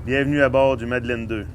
Bienvenue à bord du Madeleine 2.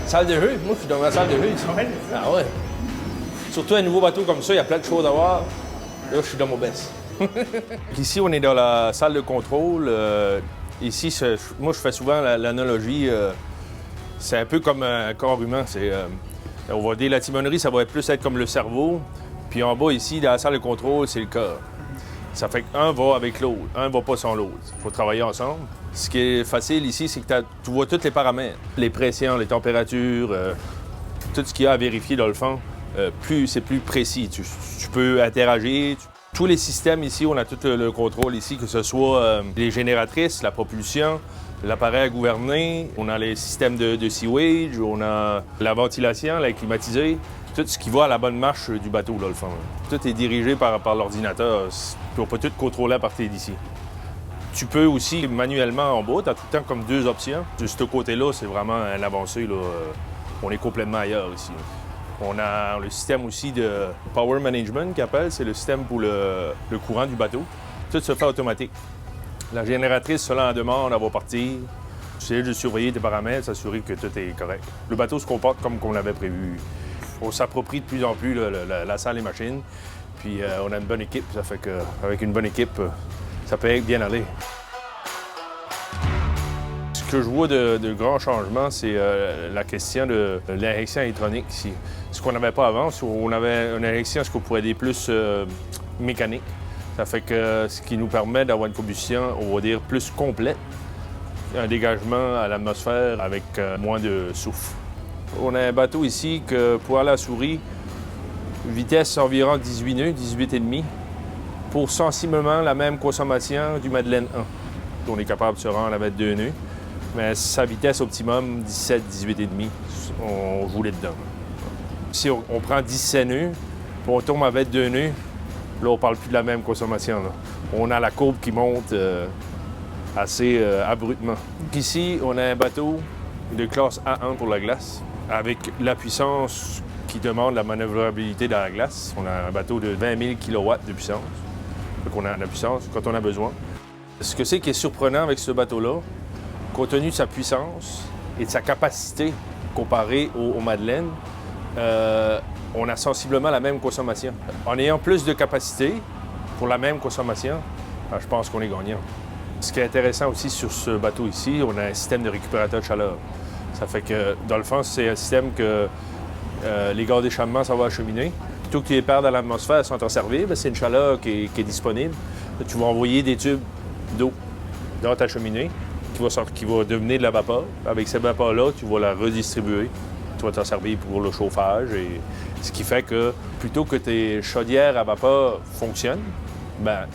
Salle de jeu, moi je suis dans ma salle de jeu ici. Ah ouais. Surtout un nouveau bateau comme ça, il y a plein de choses à voir. Là, je suis dans mon best. Ici, on est dans la salle de contrôle. Ici, moi je fais souvent l'analogie. C'est un peu comme un corps humain. On va dire la timonerie, ça va plus être comme le cerveau. Puis en bas, ici, dans la salle de contrôle, c'est le corps. Ça fait qu'un va avec l'autre, un va pas sans l'autre. Il faut travailler ensemble. Ce qui est facile ici, c'est que tu vois tous les paramètres. Les pressions, les températures, tout ce qu'il y a à vérifier dans le fond. C'est plus précis. Tu peux interagir. Tous les systèmes ici, on a tout le contrôle ici, que ce soit les génératrices, la propulsion, l'appareil à gouverner, on a les systèmes de sewage, on a la ventilation, l'air climatisé. Tout ce qui va à la bonne marche du bateau, dans le fond. Tout est dirigé par l'ordinateur. Tu ne peux pas tout contrôler à partir d'ici. Tu peux aussi manuellement en bas, tu as tout le temps comme deux options. De ce côté-là, c'est vraiment un avancé. Là. On est complètement ailleurs ici. On a le système aussi de Power Management qui appelle, c'est le système pour le courant du bateau. Tout se fait automatique. La génératrice, selon la demande, elle va partir. Tu sais de surveiller tes paramètres, s'assurer que tout est correct. Le bateau se comporte comme on l'avait prévu. On s'approprie de plus en plus la salle et machines. Puis on a une bonne équipe, ça fait qu'avec une bonne équipe, ça peut bien aller. Ce que je vois de grands changements, c'est la question de l'injection électronique ici. Ce qu'on n'avait pas avant, on avait une injection, ce qu'on pourrait dire plus mécanique. Ça fait que ce qui nous permet d'avoir une combustion, on va dire, plus complète. Un dégagement à l'atmosphère avec moins de souffle. On a un bateau ici que pour aller à Souris, vitesse environ 18 nœuds, 18,5, pour sensiblement la même consommation du Madeleine 1. On est capable de se rendre à 22 nœuds, mais sa vitesse optimum, 17, 18,5, on joue là-dedans. Si on prend 17 nœuds, puis on tombe à 22 nœuds, là, on ne parle plus de la même consommation. Là. On a la courbe qui monte assez abruptement. Ici, on a un bateau de classe A1 pour la glace, avec la puissance qui demande la manœuvrabilité dans la glace. On a un bateau de 20 000 kW de puissance. Donc on a la puissance quand on a besoin. Ce que c'est qui est surprenant avec ce bateau-là, compte tenu de sa puissance et de sa capacité comparée au Madeleine, on a sensiblement la même consommation. En ayant plus de capacité pour la même consommation, je pense qu'on est gagnant. Ce qui est intéressant aussi sur ce bateau ici, on a un système de récupérateur de chaleur. Ça fait que, dans le fond, c'est un système que les gaz d'échappement, ça va acheminer. Plutôt que tu les perds dans l'atmosphère sans t'en servir, c'est une chaleur qui est disponible. Tu vas envoyer des tubes d'eau dans ta cheminée qui va devenir de la vapeur. Avec cette vapeur-là, tu vas la redistribuer. Tu vas t'en servir pour le chauffage. Et ce qui fait que, plutôt que tes chaudières à vapeur fonctionnent,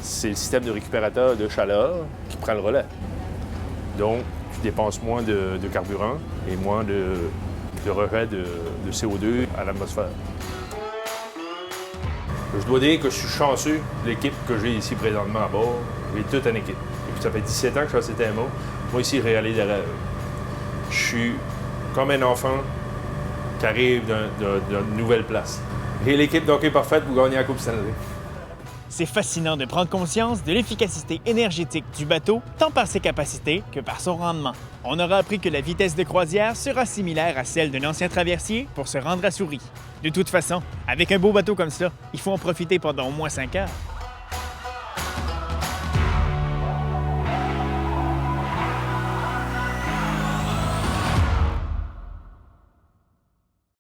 c'est le système de récupérateur de chaleur qui prend le relais. Donc, tu dépenses moins de carburant et moins de rejet de CO2 à l'atmosphère. Je dois dire que je suis chanceux de l'équipe que j'ai ici présentement à bord. J'ai toute une équipe. Et puis ça fait 17 ans que je fais ces TMA. Moi, ici, je réalise des rêves. Je suis comme un enfant qui arrive d'une nouvelle place. J'ai l'équipe d'hockey parfaite pour gagner la Coupe Stanley. C'est fascinant de prendre conscience de l'efficacité énergétique du bateau, tant par ses capacités que par son rendement. On aura appris que la vitesse de croisière sera similaire à celle d'un ancien traversier pour se rendre à Souris. De toute façon, avec un beau bateau comme ça, il faut en profiter pendant au moins 5 heures.